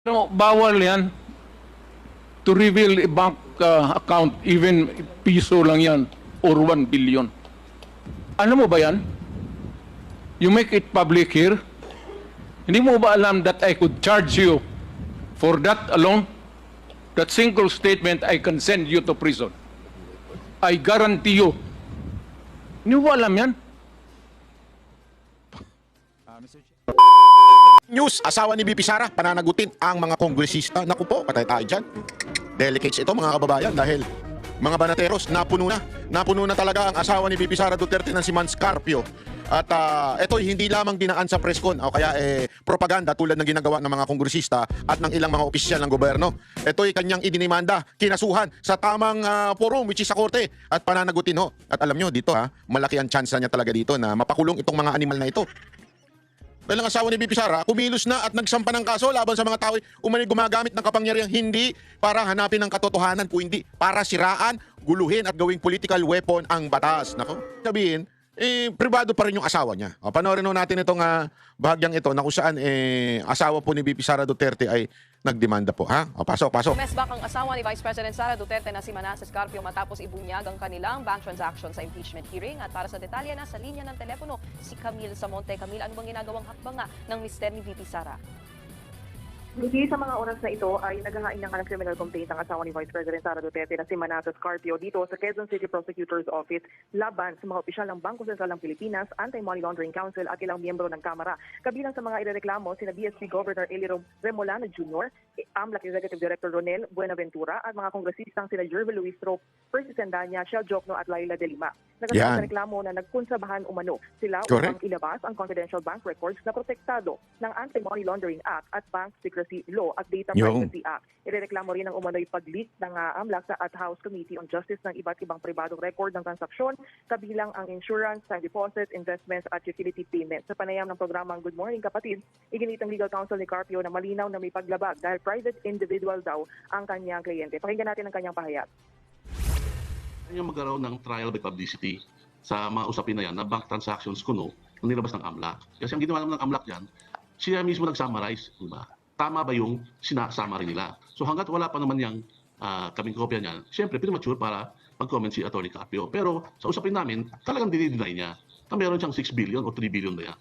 No, bawal yan to reveal a bank account, even piso lang yan, or 1 billion. Ano mo ba yan? You make it public here? Hindi mo ba alam that I could charge you for that alone? That single statement, I can send you to prison. I guarantee you. Hindi mo ba alam yan? News, asawa ni BP Sara, pananagutin ang mga kongresista. Naku po, patay tayo dyan. Delicates ito mga kababayan dahil mga banateros, napuno na talaga ang asawa ni BP Sara Duterte ng si Mans Carpio. At ito hindi lamang dinaan sa presscon o kaya propaganda tulad ng ginagawa ng mga kongresista at ng ilang mga opisyal ng gobyerno. Ito'y kanyang idinimanda, kinasuhan sa tamang forum which is sa korte at pananagutin ho. At alam nyo dito malaki ang chance niya talaga dito na mapakulong itong mga animal na ito. Dahil ang asawa ni BP Sara, kumilos na at nagsampa ng kaso laban sa mga tao umani gumagamit ng kapangyarihan hindi para hanapin ang katotohanan, kundi para siraan, guluhin at gawing political weapon ang batas. Nako, sabihin, privado pa rin yung asawa niya. O, panoorin natin itong bahagyang ito na kung saan asawa po ni BP Sara Duterte ay nagdemanda po. Ha? O, pasok. Umesbak ang asawa ni Vice President Sara Duterte na si Manasseh Carpio matapos ibunyag ang kanilang bank transaction sa impeachment hearing. At para sa detalye, nasa linya ng telepono si Camille Samonte. Camille, ano bang ginagawang hakbang ng mister ni VP Sara? Hindi sa mga oras na ito ay naghahain ng criminal complaint ang asawa ni Vice President Sara Duterte na si Manasseh Carpio dito sa Quezon City Prosecutor's Office laban sa mga opisyal ng Bangko Sentral ng Pilipinas, Anti-Money Laundering Council at ilang miyembro ng Kamara. Kabilang sa mga irereklamo sina BSP Governor Eli Remolano Jr., AMLAC Executive Director Ronel Buenaventura at mga kongresistang sina Jervy Luis Tro, Percy Sendanya, Shell Jokno at Laila De Lima. Nagkaroon sa reklamo na nagkunsabahan umano sila upang ilabas ang confidential bank records na protektado ng Anti-Money Laundering Act at Bank Secrecy Law at Data Privacy Act. Irereklamo rin ang umano'y pag-leak ng AMLAC at House Committee on Justice ng iba't ibang pribadong record ng transaksyon, kabilang ang insurance, time deposits, investments at utility payments. Sa panayam ng programang Good Morning Kapatid, iginit ang legal counsel ni Carpio na malinaw na may paglabag dahil private individual daw ang kanyang kliyente. Pakinggan natin ang kanyang pahayag. Yung magkaroon ng trial by publicity sa mga usapin na yan na bank transactions kuno ang nilabas ng AMLAC. Kasi ang ginawa naman ng AMLAC yan, siya mismo nag-summarize, diba? Tama ba yung sinasummary nila? So hanggat wala pa naman yung kaming kopya niyan, siyempre premature para mag-comment si Atty. Carpio. Pero sa usapin namin, talagang dinideny niya na meron siyang 6 billion o 3 billion na yan.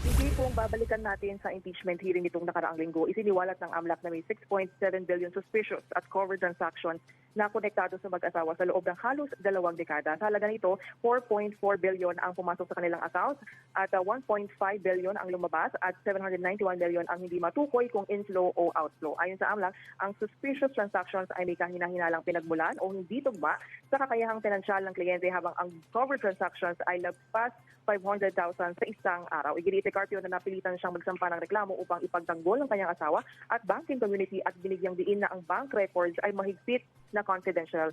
Hindi kung babalikan natin sa impeachment hearing nitong nakaraang linggo, isiniwalat ng AMLAC na may 6.7 billion suspicious at covered transactions na konektado sa mag-asawa sa loob ng halos 2 dekada. Sa halaga nito, 4.4 billion ang pumasok sa kanilang accounts at 1.5 billion ang lumabas at 791 million ang hindi matukoy kung inflow o outflow. Ayon sa AMLAC, ang suspicious transactions ay may kahina-hinalang pinagmulan o hindi tugma sa kakayahang pinansyal ng kliyente habang ang covered transactions ay lagpas 500,000 sa isang araw. Iginit ni Carpio na napilitan siyang magsampa ng reklamo upang ipagtanggol ng kanyang asawa at banking community at binigyang diin na ang bank records ay mahigpit na confidential.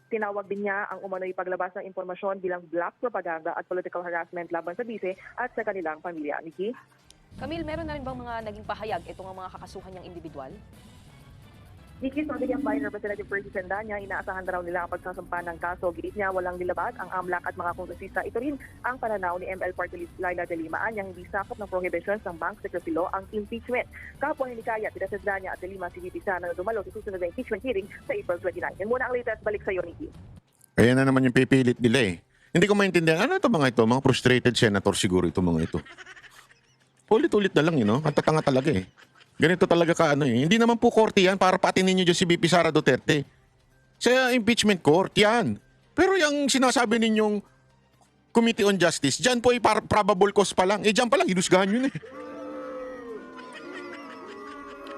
Tinawag din niya ang umano'y paglabas ng impormasyon bilang black propaganda at political harassment laban sa bise at sa kanilang pamilya. Nikki? Camille, meron na rin bang mga naging pahayag itong mga kakasuhan niyang individual? Nikki, sabi niyang Bayan Representative Percy Sendanya, inaasahan na raw nila ang pagsasampa ng kaso. Giit niya walang nilabas ang AMLAC at mga kongresista. Ito rin ang pananaw ni ML Party List Laila De Lima niya hindi sakop ng prohibitions ng Bank Secrecy Law ang impeachment. Kapwa hinikaya, tila Sendanya at De Lima si VP Sara na dumalo sa susunod na impeachment hearing sa April 29. Yan muna ang latest. Balik sa iyo, Nikki. Ayan na naman yung pipilit nila Hindi ko maintindihan. Ano ito mga ito? Mga frustrated senator siguro ito mga ito. Ulit-ulit na lang Ang tatanga talaga Ganito talaga Hindi naman po korte yan para patinin nyo dyan si BP Sara Duterte. Sa impeachment court, yan. Pero yung sinasabi ninyong Committee on Justice, dyan po ay probable cause pa lang. Dyan pa lang, hinusgahan yun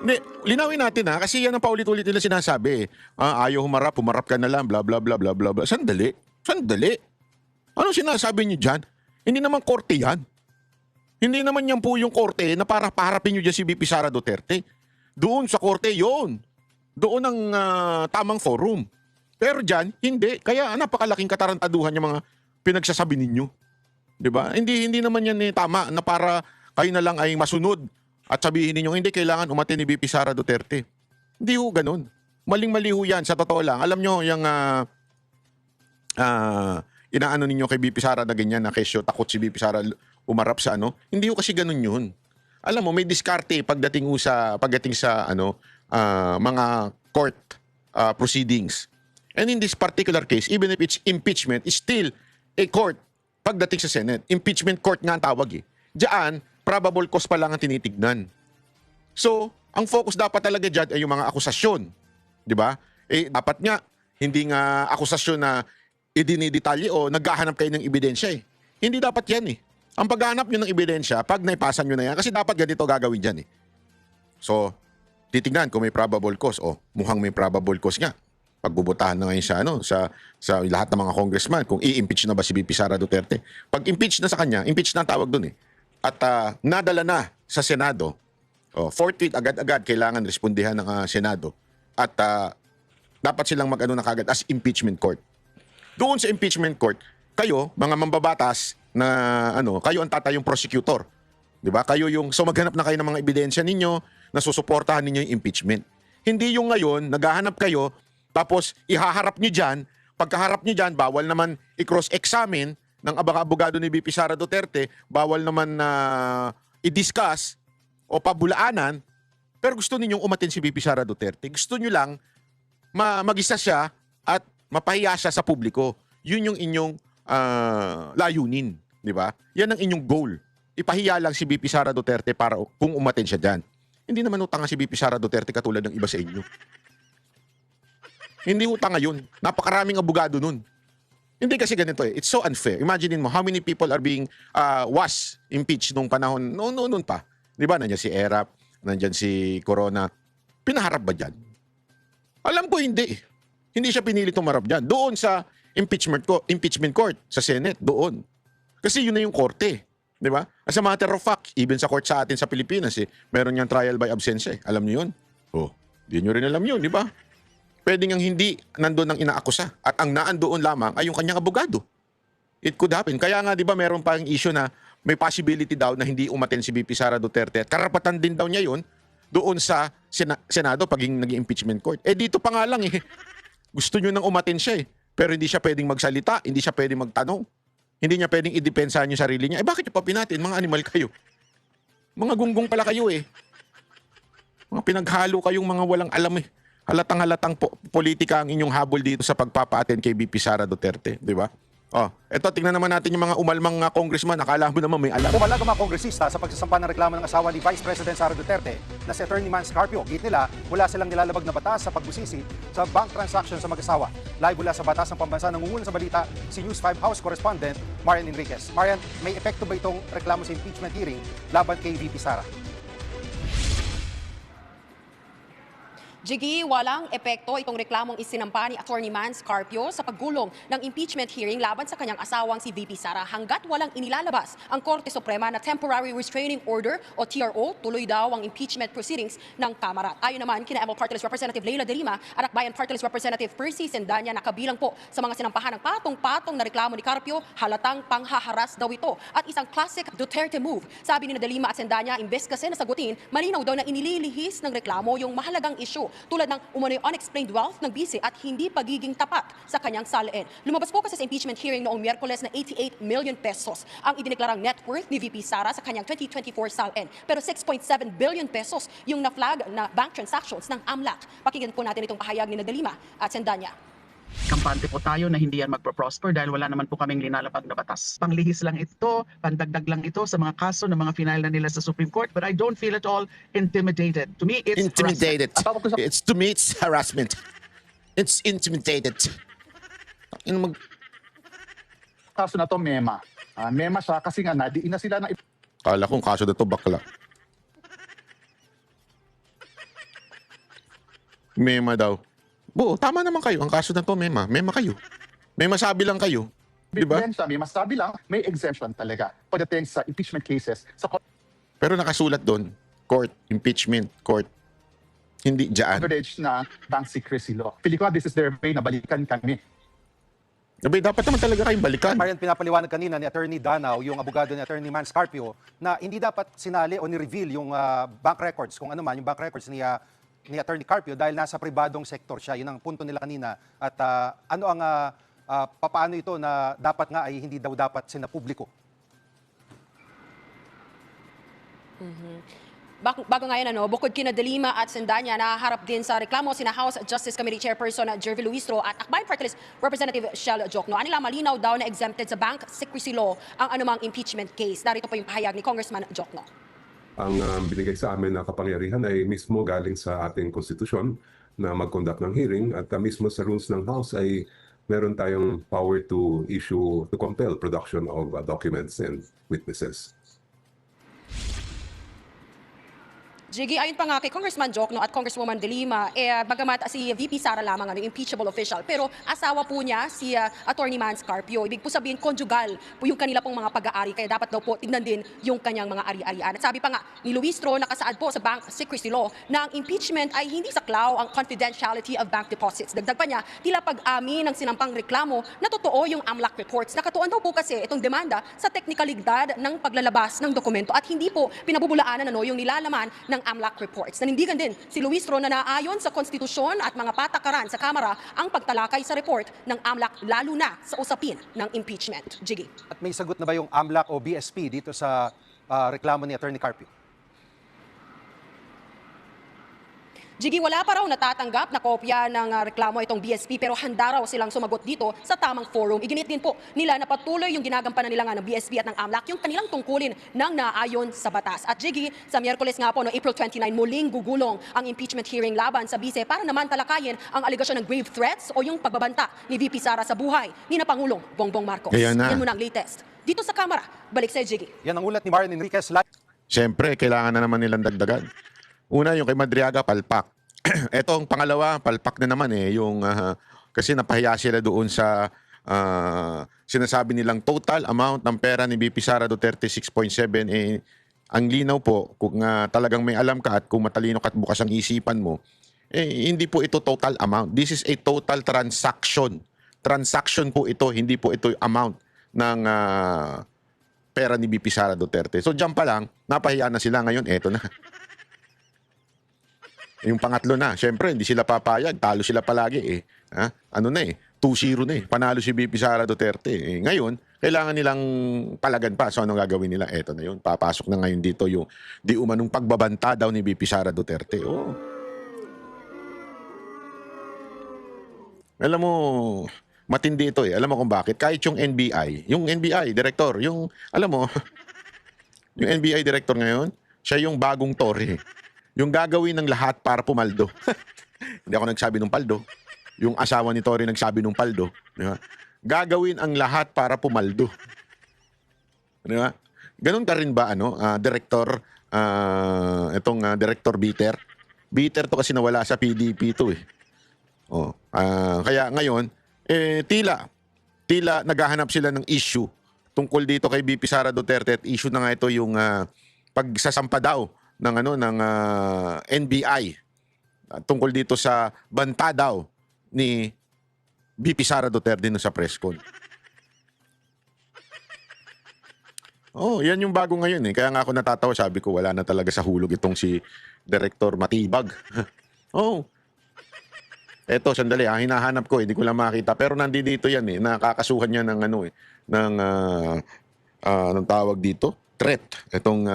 Hindi, linawin natin kasi yan ang paulit-ulit nila sinasabi ayaw humarap ka na lang, bla bla bla bla bla bla. Sandali. Ano sinasabi niyo dyan? Hindi naman korte yan. Hindi naman yan po yung korte na para paharapin nyo dyan si BP Sara Duterte. Doon sa korte yon. Doon ang tamang forum. Pero dyan, hindi. Kaya napakalaking katarantaduhan yung mga pinagsasabi ninyo. Diba? Hindi naman yan tama na para kayo na lang ay masunod at sabihin ninyo, hindi kailangan umatin ni BP Sara Duterte. Hindi ho ganun. Maling-mali ho yan. Sa totoo lang, alam nyo yung inaano ninyo kay BP Sara na ganyan na kesyo takot si BP Sara umarap sa hindi ko kasi ganun yun. alam mo, may diskarte pagdating sa mga court proceedings. And in this particular case, even if it's impeachment, it's still a court pagdating sa Senate. Impeachment court nga ang tawag eh. Diyan, probable cause pa lang ang tinitignan. So, ang focus dapat talaga dyan ay yung mga akusasyon. Di ba? Dapat nga, hindi nga akusasyon na idinidetalye o naghahanap kayo ng ebidensya eh. Hindi dapat yan eh. Ang paghahanap nyo ng ebidensya, pag naipasan nyo na yan, kasi dapat ganito gagawin dyan eh. So, titignan kung may probable cause. O, mukhang may probable cause nga. Pagbubutahan na ngayon sa lahat ng mga congressman kung i-impeach na ba si VP Sara Duterte. Pag impeach na sa kanya, impeach na ang tawag dun eh. At nadala na sa Senado, forthwith agad-agad kailangan respondihan ng Senado. At dapat silang mag-ano na kagad as impeachment court. Doon sa impeachment court, kayo, mga mambabatas na kayo ang tatayong prosecutor. 'Di ba? So maghanap na kayo ng mga ebidensya ninyo na susuportahan ninyo yung impeachment. Hindi yung ngayon, naghahanap kayo, tapos ihaharap nyo dyan, pagkaharap nyo dyan, bawal naman i-cross-examine ng abogado ni VP Sara Duterte, bawal naman na i-discuss o pabulaanan, pero gusto ninyong umatin si VP Sara Duterte. Gusto nyo lang mag-isa siya at mapahiya siya sa publiko. Yun yung inyong layunin, di ba? Yan ang inyong goal. Ipahiya lang si VP Sara Duterte para kung umatin siya dyan. Hindi naman utang si VP Sara Duterte katulad ng iba sa inyo. Hindi utang ngayon. Napakaraming abogado nun. Hindi kasi ganito eh. It's so unfair. Imagine mo how many people are being was impeached nung panahon noon pa. Di ba? Nandiyan si Erap, nandiyan si Corona. Pinaharap ba dyan? Alam ko hindi. Hindi siya pinili tumarap dyan. Doon sa impeachment court, sa Senate, doon. Kasi yun na yung korte. Di ba? As a matter of fact, even sa court sa atin sa Pilipinas, meron niyang trial by absentia. Alam niyo yun? Di niyo rin alam yun, di ba? Pwede ngang hindi nandun ang inaakusa. At ang naandoon lamang ay yung kanyang abogado. It could happen. Kaya nga, di ba, meron pang issue na may possibility daw na hindi umaten si VP Sara Duterte. At karapatan din daw niya yun doon sa Senado pag naging impeachment court. Dito pa nga lang gusto nyo nang umaten siya pero hindi siya pwedeng magsalita, hindi siya pwedeng magtanong. Hindi niya pwedeng idepensahan yung sarili niya. Bakit nyo pa pinatin? Mga animal kayo. Mga gunggong pala kayo Mga pinaghalo kayong mga walang alam Halatang-halatang politika ang inyong habol dito sa pagpapa-attend kay VP Sara Duterte, di ba? Eto, tingnan naman natin yung mga umalmang congressman. Akala mo naman may alam. Pumalag ang mga kongresista sa pagsasampa ng reklamo ng asawa ni Vice President Sara Duterte na si Attorney Man Scarpio. Git nila, wala silang nilalabag na batas sa pagbusisi sa bank transaction sa mag-asawa. Live mula sa Batas ng Pambansa, nangunguna sa balita si News 5 House Correspondent Marian Enriquez. Marian, may epekto ba itong reklamo sa impeachment hearing laban kay VP Sara? Jiggy, walang epekto itong reklamong isinampa ni Attorney Man Scarpio sa paggulong ng impeachment hearing laban sa kanyang asawang si VP Sara hanggat walang inilalabas ang Korte Suprema na Temporary Restraining Order o TRO, tuloy daw ang impeachment proceedings ng Kamara. Ayon naman kina ML Party List Representative Leila De Lima at Akbayan Party List Representative Percy Sendanya na kabilang po sa mga sinampahan ng patong-patong na reklamo ni Carpio, halatang panghaharas daw ito at isang classic Duterte move. Sabi ni De Lima at Sendanya, imbes kasi na sagutin, malinaw daw na inililihis ng reklamo yung mahalagang issue tulad ng umano'y unexplained wealth ng bisi at hindi pagiging tapat sa kanyang salain. Lumabas po kasi sa impeachment hearing noong Miyerkules na 88 million pesos ang idineklarang net worth ni VP Sara sa kanyang 2024 salain. Pero 6.7 billion pesos yung na-flag na bank transactions ng AMLAC. Pakinggan po natin itong pahayag ni De Lima at Sendanya. Kampante po tayo na hindi yan magpo-prosper dahil wala naman po kaming linalabag na batas. Panglihis lang ito, pandagdag lang ito sa mga kaso ng mga final na nila sa Supreme Court, but I don't feel at all intimidated. To me, it's Intimidated. harassment. To me, it's harassment. It's intimidated. Kaso na to mema. Mema siya kasi nga nadiin na sila ng Kala kong kaso na to bakla. Mema daw. Tama naman kayo. Ang kaso na to, mema. Mema kayo. May masabi lang kayo. Diba? ebidensya. May masabi lang, may exemption talaga pagdating sa impeachment cases. Sa Pero nakasulat doon, court, impeachment, court. Hindi dyan. coverage na bank secrecy law. Pili ko, this is their way na balikan kami. Dapat naman talaga kayong balikan. Marian, pinapaliwanag kanina ni Attorney Danao, yung abogado ni Attorney Man Scarpio, na hindi dapat sinali o ni-reveal yung bank records, kung ano man, yung bank records ni Attorney Carpio dahil nasa pribadong sektor siya. Yun ang punto nila kanina. At papaano ito na dapat nga ay hindi daw dapat sinapubliko? Bago ngayon, bukod kina De Lima at Sendanya, nahaharap din sa reklamo sina House Justice Committee Chairperson Jervy Luistro at Akbayan Party List Representative Shell Jokno. Anila malinaw daw na exempted sa bank secrecy law ang anumang impeachment case. Narito po yung pahayag ni Congressman Jokno. Ang binigay sa amin na kapangyarihan ay mismo galing sa ating konstitusyon na mag-conduct ng hearing at mismo sa rules ng House ay meron tayong power to compel production of documents and witnesses. Jiggy, ayon pa nga kay Congressman Jokno at Congresswoman De Lima, bagamat si VP Sara lamang impeachable official, pero asawa po niya si Attorney Mans Carpio. Ibig po sabihin, conjugal po yung kanila pong mga pag-aari, kaya dapat daw po tignan din yung kanyang mga ari-arian. At sabi pa nga ni Luistro, nakasaad po sa bank secrecy law na ang impeachment ay hindi saklaw ang confidentiality of bank deposits. Dagdag pa niya, tila pag-amin ng sinampang reklamo na totoo yung AMLAC reports. Nakatuon daw po kasi itong demanda sa teknikalidad ng paglalabas ng dokumento at hindi po pinabubulaanan yung nilalaman ng AMLAC reports. Nanindigan din si Luistro na naayon sa konstitusyon at mga patakaran sa Kamara ang pagtalakay sa report ng AMLAC lalo na sa usapin ng impeachment. Jiggy. At may sagot na ba yung AMLAC o BSP dito sa reklamo ni Attorney Carpio? Jiggy, wala pa raw natatanggap na kopya ng reklamo itong BSP pero handa raw silang sumagot dito sa tamang forum. Iginit din po nila na patuloy yung ginagampanan nila ng BSP at ng AMLAC yung kanilang tungkulin ng naayon sa batas. At Jiggy, sa Miyerkules nga po, April 29, muling gugulong ang impeachment hearing laban sa bise para naman talakayin ang aligasyon ng grave threats o yung pagbabanta ni VP Sara sa buhay ni na Pangulong Bongbong Marcos. Kaya na. Yan muna ang latest. Dito sa Kamara, balik sa Jiggy. Yan ang ulat ni Marian Enriquez. Siyempre, kailangan na naman nilang dagdagan. Una, yung kay Madriaga, palpak. Etong pangalawa, palpak na naman yung kasi napahiya sila doon sa sinasabi nilang total amount ng pera ni VP Sara Duterte 6.7. Ang linaw po, kung talagang may alam ka at kung matalino ka at bukas ang isipan mo, hindi po ito total amount. This is a total transaction. Transaction po ito, hindi po ito amount ng pera ni VP Sara Duterte. So diyan pa lang, napahiya na sila ngayon, eto na. Yung pangatlo na, syempre hindi sila papayag, talo sila palagi Ano na 2-0 na panalo si VP Sara Duterte. Ngayon, kailangan nilang palagan pa. So anong gagawin nila? Eto na yun. Papasok na ngayon dito yung di umanong pagbabanta daw ni VP Sara Duterte. Alam mo, matindi ito Alam mo kung bakit? Kahit yung NBI director, alam mo, yung NBI director ngayon, siya yung bagong Tory. Yung gagawin ng lahat para pumaldo. Hindi ako nagsabi ng paldo. Yung asawa ni Tory nagsabi ng paldo. Di ba? Gagawin ang lahat para pumaldo. Di ba? Ganun ka rin ba, director, itong director Bitter? Bitter to kasi nawala sa PDP to kaya ngayon, tila naghahanap sila ng issue tungkol dito kay VP Sara Duterte at issue na nga ito yung pagsasampa daw ng NBI tungkol dito sa banta daw ni VP Sara Duterte sa press con. Yan yung bago ngayon Kaya nga ako natatawa, sabi ko wala na talaga sa hulog itong si Director Matibag. Eto, sandali hinahanap ko, hindi ko lang makita. Pero nandito yan nakakasuhan niya ng anong tawag dito? Threat. Itong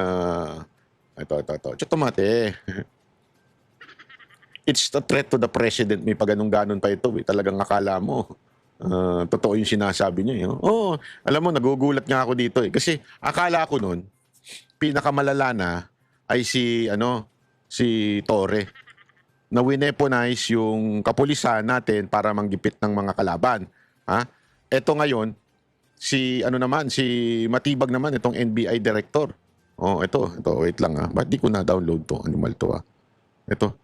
ito mate. It's a threat to the president. May paganong-ganon pa ito Talagang akala mo totoo yung sinasabi niya alam mo, nagugulat nga ako dito kasi akala ko noon pinakamalala na ay si Torre na wineponize yung kapulisan natin para manggipit ng mga kalaban. Ito ngayon si Matibag naman itong NBI director. Ito, wait lang Ba't di ko na-download to? Animal to Ito.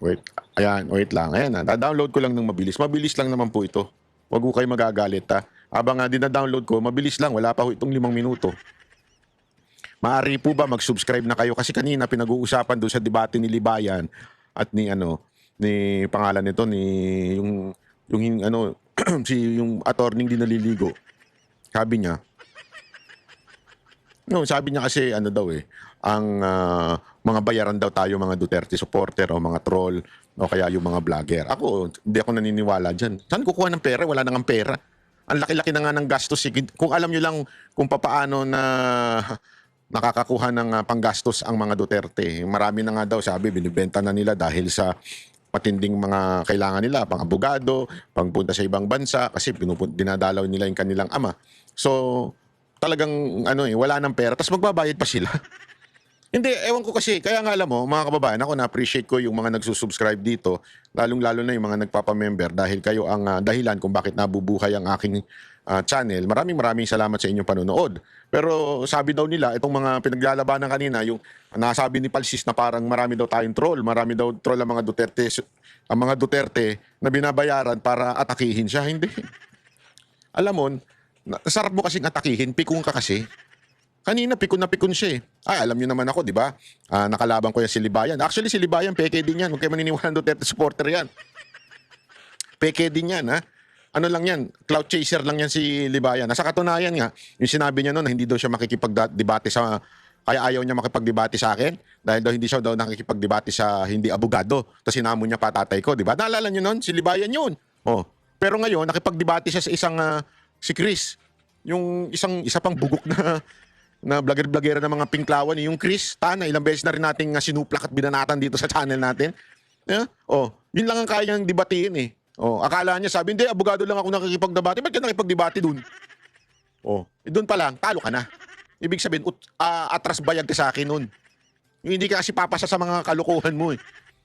Wait lang. Ayan da-download ko lang ng mabilis. Mabilis lang naman po ito. Huwag ko kayo magagalit Habang dina-download ko, mabilis lang. Wala pa itong 5 minuto. Maaari po ba mag-subscribe na kayo? Kasi kanina pinag-uusapan doon sa debate ni Libayan at ni pangalan nito yung yung attorney din naliligo. Sabi niya kasi ang mga bayaran daw tayo mga Duterte supporter o mga troll o kaya yung mga vlogger. Ako, hindi ako naniniwala dyan. Saan kukuha ng pera? Wala na nga pera. Ang laki-laki na nga ng gastos. Kung alam nyo lang kung papaano na nakakakuha ng panggastos ang mga Duterte. Marami na nga daw, sabi, binibenta na nila dahil sa matinding mga kailangan nila, pang abogado, pangpunta sa ibang bansa, kasi dinadalaw nila yung kanilang ama. So, talagang wala ng pera, tapos magbabayad pa sila. Hindi, ewan ko kasi, kaya nga alam mo, mga kababayan, ako na-appreciate ko yung mga nagsusubscribe dito, lalong-lalo na yung mga nagpapamember, dahil kayo ang dahilan kung bakit nabubuhay ang aking channel. Maraming salamat sa inyong panonood. Pero sabi daw nila, itong mga pinaglalabanan kanina, yung nasabi ni Palsis na parang marami daw tayong troll, marami daw troll ang mga Duterte na binabayaran para atakihin siya. Hindi. Alam mo, sarap mo kasing atakihin, pikong ka kasi. Kanina, pikon na pikon siya eh. Alam niyo naman ako, di ba? Nakalaban ko yan si Libayan. Actually, si Libayan, peke din yan. Huwag kayo maniniwala ng Duterte supporter yan. Peke din yan, ha? Ano lang yan, cloud chaser lang yan si Libayan. Nasa katunayan nga, yung sinabi niya noon na hindi daw siya makikipagdebate sa... Kaya ayaw niya makipagdebate sa akin dahil daw hindi siya daw nakikipagdebate sa hindi abogado. Tapos sinamon niya patatay ko, di ba? Naalala niyo noon, si Libayan yun. Oh. Pero ngayon, nakipagdebate siya sa isang si Chris. Yung isa pang bugok na vlogger-vloggera ng mga pinklawan, yung Chris Tana, ilang beses na rin nating sinuplak at binanatan dito sa channel natin. Yeah? Oh, yun lang ang kaya niyang debatiin eh. Oh, akala niya sabi, hindi, abogado lang ako nakikipagdebate. Ba't ka nakipagdebate dun? Oh, dun pa lang, talo ka na. Ibig sabihin, atras bayag ka sa akin nun. Yung hindi ka kasi papasa sa mga kalukuhan mo eh.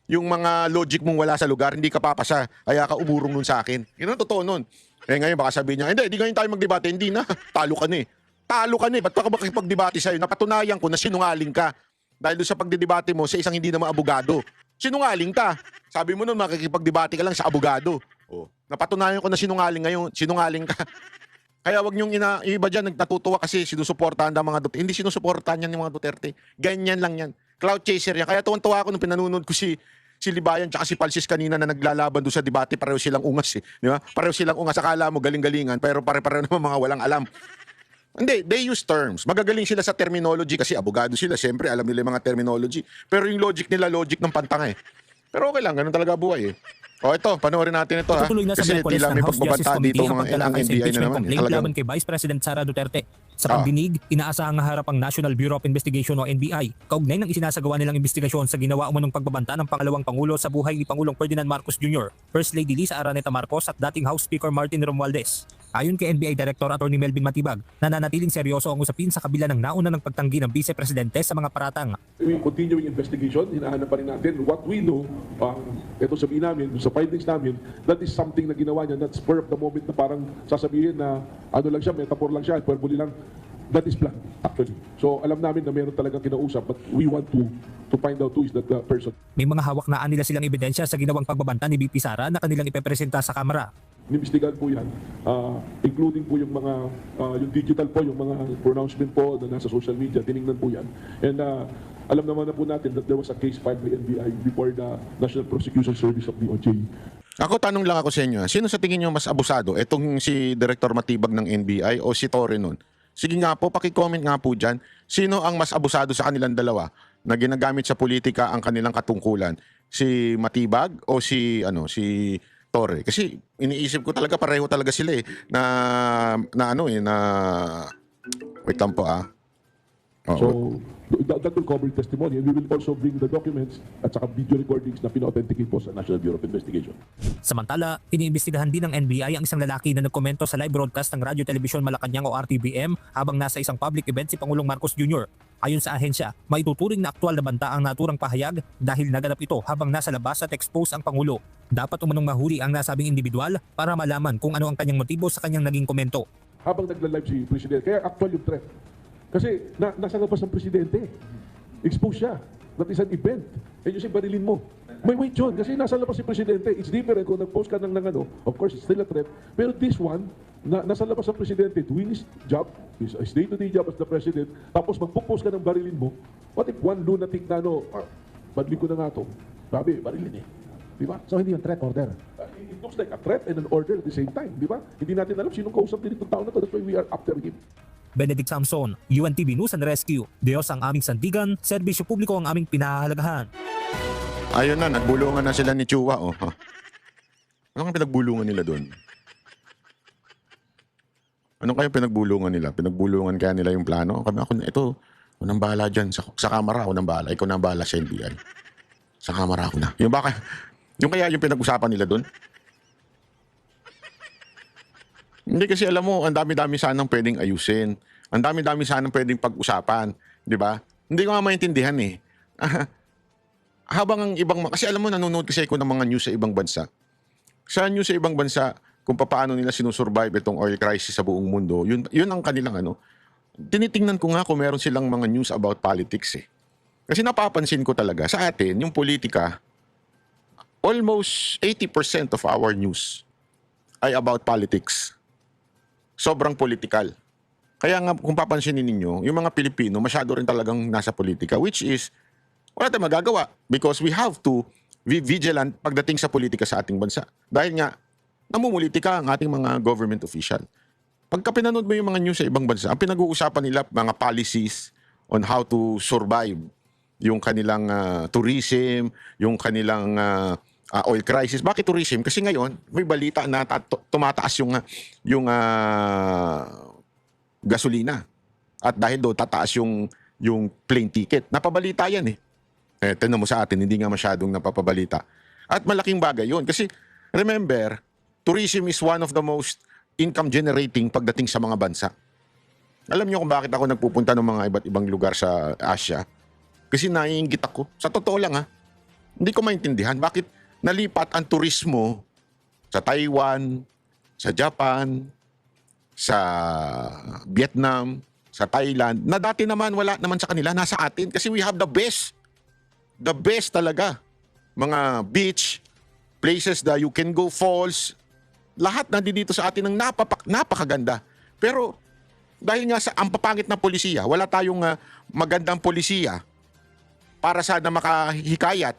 Yung mga logic mong wala sa lugar, hindi ka papasa. Kaya ka umurong nun sa akin. Yun ang totoo nun. Ngayon baka sabihin niya, hindi ngayon tayo magdebate. Hindi na, talo ka na eh. Talo ka na eh. Ba't pa ka makikipagdebate sa'yo? Napatunayan ko na sinungaling ka. Dahil doon sa pagdedebate mo sa isang hindi naman abogado. Sinungaling ka. Sabi mo nun, makikipagdebate ka lang sa abogado. Oh. Napatunayan ko na sinungaling ngayon. Sinungaling ka. Kaya wag niyong iba dyan, natutuwa kasi sinusuportahan ng mga Duterte. Hindi sinusuportahan yan ng mga Duterte. Ganyan lang yan. Cloud chaser yan. Kaya tuwan-tuwa ako nung pinanunod ko si Libayan tsaka si Palsis kanina na naglalaban doon sa debate. Pareho silang ungas eh. Di ba? Pareho silang ungas. Akala mo galing-galingan pero pare-pareho naman mga walang alam. Hindi, they use terms. Magagaling sila sa terminology kasi abogado sila. Siyempre, alam nila yung mga terminology. Pero yung logic nila, logic ng pantanga eh. Pero okay lang, ganun talaga buhay eh. O ito, panoorin natin ito ha. Kasi tila may pagbabanta dito ang NBI na naman. Laban kay Vice President Sara Duterte. Sa pagdinig, inaasahang harap ang National Bureau of Investigation o NBI. Kaugnay ng isinasagawa nilang investigasyon sa ginawa umanong pagbabanta ng pangalawang Pangulo sa buhay ni Pangulong Ferdinand Marcos Jr., First Lady Lisa Araneta Marcos at dating House Speaker Martin Romualdez. Ayon kay NBI Director Atty. Melvin Matibag, nananatiling seryoso ang usapin sa kabila ng nauna ng pagtanggi ng Vice Presidente sa mga paratang. We continuing investigation, hinahanap pa rin natin what we know, ito sabihin namin, sa findings namin, that is something na ginawa niya, not spur of the moment na parang sasabihin na ano lang siya, metaphor lang siya, verbally lang, that is planned actually. So alam namin na meron talagang kinausap but we want to find out who is that person. May mga hawak na nila silang ebidensya sa ginawang pagbabanta ni VP Sara na kanilang ipepresenta sa Kamara. Inimbestigahan po yan, including po yung mga, yung digital po, yung mga pronouncement po na nasa social media, tinignan po yan. And alam naman na po natin that there was a case filed by NBI before the National Prosecution Service of the DOJ. Ako, tanong lang ako sa inyo, sino sa tingin nyo mas abusado? Itong si Director Matibag ng NBI o si Torre nun? Sige nga po, paki-comment nga po dyan, sino ang mas abusado sa kanilang dalawa na ginagamit sa politika ang kanilang katungkulan? Si Matibag o si Torre? Kasi iniisip ko talaga pareho talaga sila eh wait lang po So that will cover testimony and we will also bring the documents at saka video recordings na pina-authenticate po sa National Bureau of Investigation. Samantala, iniimbestigahan din ng NBI ang isang lalaki na nagkomento sa live broadcast ng Radyo Telebisyon Malacanang o RTBM habang nasa isang public event si Pangulong Marcos Jr. Ayon sa ahensya, may tuturing na aktwal na banta ang naturang pahayag dahil naganap ito habang nasa labas at expose ang Pangulo. Dapat umanong mahuli ang nasabing individual para malaman kung ano ang kanyang motibo sa kanyang naging komento. Habang nagla-live si President, kaya actual yung threat. Kasi nasa labas ng Presidente. Expose siya. That is an event. And you say, barilin mo. May wait yun. Kasi nasa labas si Presidente. It's different kung nag-post ka ng of course, it's still a threat. Pero this one, nasa labas ng Presidente, doing his job, his day-to-day job as the President, tapos magpo-post ka ng barilin mo. What if one lunatic na badli ko na nga to. Sabi, barilin eh. Di ba? So hindi yung threat order? It looks like a threat and an order at the same time. Di ba? Hindi natin alam sinong kausap din itong tao na to. That's why we are after him. Benedict Samson, UNTV News and Rescue. Diyos ang aming sandigan, serbisyo publiko ang aming pinahahalagahan. Ayun na, nagbulungan na sila ni Chua. Oh. Anong pinagbulungan nila doon? Anong kayo pinagbulungan nila? Pinagbulungan kaya nila yung plano? Ito, Unang bahala dyan. Sa kamera, ako nang bahala. Ikaw nang bahala sa NBI. Sa kamera ako na. Yung kaya yung pinag-usapan nila doon? Hindi kasi alam mo, ang dami-dami sanang pwedeng ayusin. Ang dami-dami sanang pwedeng pag-usapan. Di ba? Hindi ko nga maintindihan eh. Habang ang ibang... Kasi alam mo, nanonood kasi ako ng mga news sa ibang bansa. Sa news sa ibang bansa, kung paano nila sinusurvive itong oil crisis sa buong mundo, yun ang kanilang ano. Tinitingnan ko nga kung meron silang mga news about politics eh. Kasi napapansin ko talaga, sa atin, yung politika, almost 80% of our news ay about politics. Sobrang political. Kaya nga, kung papansinin ninyo, yung mga Pilipino, masyado rin talagang nasa politika, which is, wala tayong magagawa because we have to be vigilant pagdating sa politika sa ating bansa. Dahil nga, namumulitika ang ating mga government official. Pagka pinanood mo yung mga news sa ibang bansa, ang pinag-uusapan nila, mga policies on how to survive yung kanilang tourism, yung kanilang oil crisis. Bakit tourism? Kasi ngayon, may balita na tumataas yung gasolina. At dahil doon, tataas yung plane ticket. Napabalita yan eh. Tignan mo sa atin, hindi nga masyadong napapabalita. At malaking bagay yun. Kasi remember, tourism is one of the most income generating pagdating sa mga bansa. Alam niyo kung bakit ako nagpupunta ng mga iba't ibang lugar sa Asia? Kasi naiinggit ako. Sa totoo lang ha, hindi ko maintindihan bakit nalipat ang turismo sa Taiwan, sa Japan, sa Vietnam, sa Thailand, na dati naman wala naman sa kanila, nasa atin. Kasi we have the best. The best talaga. Mga beach, places that you can go, falls, lahat nandito sa atin ng napakaganda. Pero dahil nga sa ang papangit na polisiya, wala tayong magandang polisiya para sana makahikayat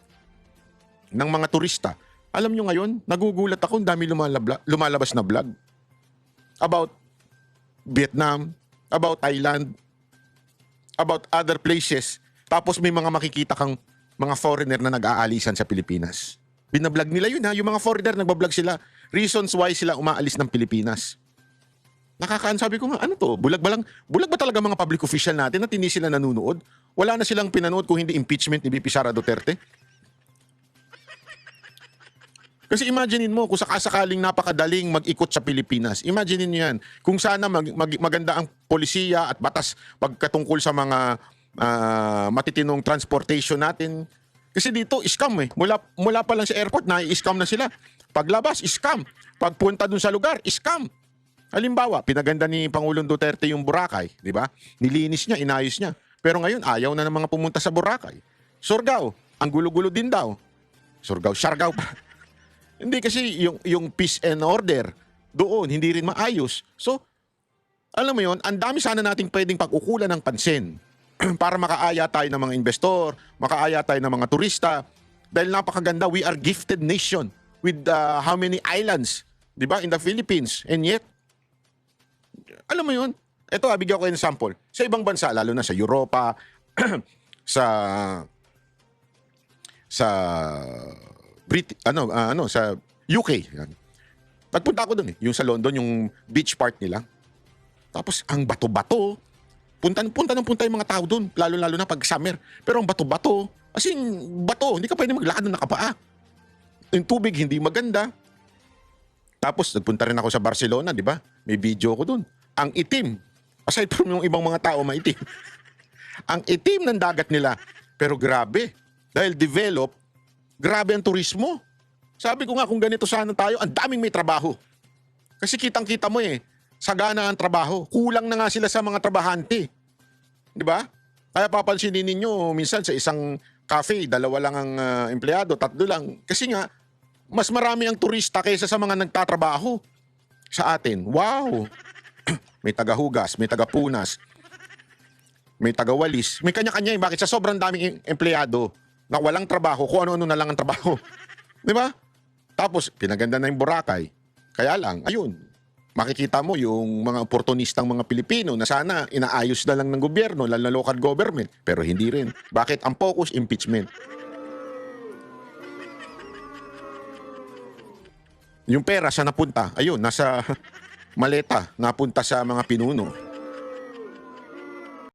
ng mga turista. Alam nyo ngayon, nagugulat ako, dami lumalabas na vlog about Vietnam, about Thailand, about other places. Tapos may mga makikita kang mga foreigner na nag-aalisan sa Pilipinas. Binablog nila yun ha, yung mga foreigner nagbablog sila. Reasons why sila umaalis ng Pilipinas. Sabi ko nga, ano to? Bulag ba talaga mga public official natin at hindi sila nanunood? Wala na silang pinanood kung hindi impeachment ni VP Sara Duterte? Kasi imaginein mo, kung sakasakaling napakadaling mag-ikot sa Pilipinas, imaginein nyo yan, kung sana maganda ang polisiya at batas pagkatungkol sa mga matitinong transportation natin. Kasi dito, scam eh. Mula pa lang sa airport, nai-scam na sila. Paglabas, scam. Pagpunta dun sa lugar, scam. Halimbawa, pinaganda ni Pangulong Duterte yung Boracay, di ba? Nilinis niya, inayos niya. Pero ngayon, ayaw na ng mga pumunta sa Boracay. Surigao, ang gulo-gulo din daw. Surigao, Siargao pa. Hindi kasi yung peace and order doon, hindi rin maayos. So, alam mo yun, ang dami sana nating pwedeng pag-ukulan ng pansin para makaaya tayo ng mga investor, makaaya tayo ng mga turista. Dahil napakaganda, we are gifted nation with how many islands, di ba, in the Philippines. And yet, alam mo yun, ito bigyan ko kayo ng sample. Sa ibang bansa, lalo na sa Europa, sa UK. Yan. Pagpunta ako doon yung sa London, yung beach part nila. Tapos ang bato-bato, punta yung mga tao doon, lalo-lalo na pag summer. Pero ang bato-bato, as in, bato, hindi ka pwede maglakad ng nakapaa. Yung tubig, hindi maganda. Tapos, nagpunta rin ako sa Barcelona, di ba? May video ko doon. Ang itim, aside from yung ibang mga tao maitim, ang itim ng dagat nila. Pero grabe, dahil develop, grabe ang turismo. Sabi ko nga, kung ganito sana tayo, ang daming may trabaho. Kasi kitang-kita mo sagana ang trabaho. Kulang na nga sila sa mga trabahante. Di ba? Kaya papansinin ninyo, minsan sa isang cafe, 2 lang ang empleyado, 3 lang. Kasi nga, mas marami ang turista kaysa sa mga nagtatrabaho sa atin. Wow! May tagahugas, may tagapunas, may tagawalis, may kanya-kanya. Bakit? Sa sobrang daming empleyado na walang trabaho, kung ano-ano na lang ang trabaho. Di ba? Tapos, pinaganda na yung Boracay. Kaya lang, ayun, makikita mo yung mga oportunistang mga Pilipino na sana inaayos na lang ng gobyerno, lalo na local government. Pero hindi rin. Bakit? Ang focus, impeachment. Yung pera sa napunta, ayun, nasa maleta, napunta sa mga pinuno.